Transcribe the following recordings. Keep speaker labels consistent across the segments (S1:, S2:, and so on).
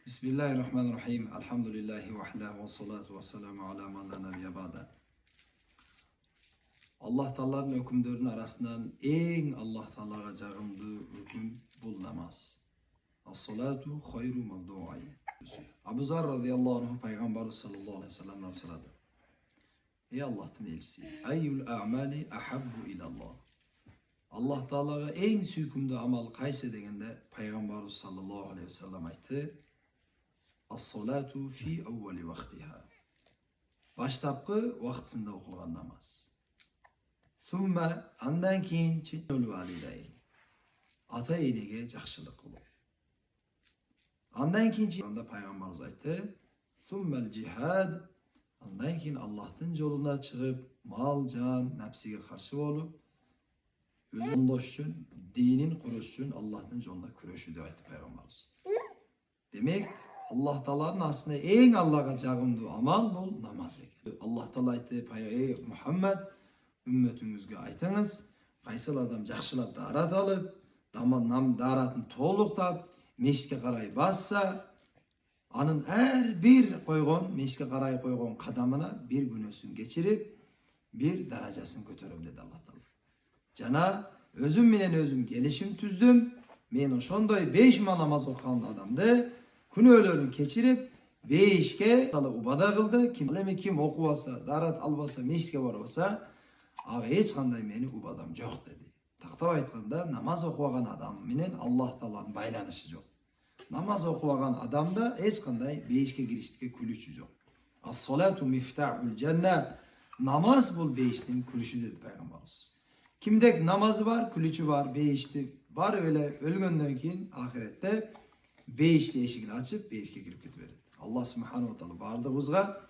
S1: Bismillahirrahmanirrahim. Elhamdülillahi vahdehu ve salatu ve selamu ala man la nebiyye ba'de. Allah Teala'nın hükümlerinin arasından en Allah Teala'ga jagımlı hüküm bul namaz. As-salatu hayru mevdu'i. Abu Zar radıyallahu anh Peygamber sallallahu aleyhi ve sellem'den soradı. Ey Allah'ın elçisi, eyyul a'mali ahabbu ilallah. Allah Teala'ga en süykümlü amal kayse degende Peygamber sallallahu aleyhi ve sellem aytı. As-salatu fi evveli vaktiha. Baştapkı vaktinde okulgan namaz. Thumma andan keyin çinul validayn. Ata enege жақшылық kılın. Andan keyin anda Peygamberimiz aytı. Thumma'l cihad. Andan keyin Allah'ın yoluna çıkıp mal, can, nefsiga karşı olup özün üçün, dinin kuruş üçün Allah'ın yoluna küreşü de aytı Peygamberimiz. Demek Allah Teala'nın aslında en Allah'a jagımlı amal bol namaz eken. Allah Teala aytı, ey Muhammed, ümmetingizge aytыңыз, kaysil adam жақшылап darat alıp, daratın toluqtap, meşke karay bassa, anın her bir koygon, meşke karay koygon kadamına bir günösün geçirip, bir daracasını götürüm dedi Allah Teala. Cana, özüm bilen özüm gelişim tüzdüm, men oşondoy 5 namaz okuyan adamdı, Күнөөлөрүн кечирип, 5ке убада кылды. Kim окубаса, дарат албаса, мешитке барбаса, ага эч кандай менин убадам жок деди. Тактап айтканда, намаз окубаган адам менен Аллах Тааланын байланышы жок. Намаз окубаган адамда эч кандай 5ке кириштикке күлүчү жок. As-salatu miftahul cennet. Namaz bul 5'tin külüşü dedi Peygamberimiz. Kimdek namazı var, külüçü var, 5'ti var öyle ölgönden keyin ahirette 5'li eşigini açıp 5'ke girip getiverir. Allah subhanahu wa ta'ala bardığımızga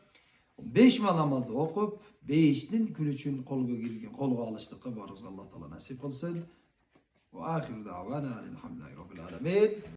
S1: 5 namazda okup 5'tin külüçün kolga alıştıkka barızga Allah Teala nasip kılsın. Ve ahiru davana elhamdülillahi rabbil alemin.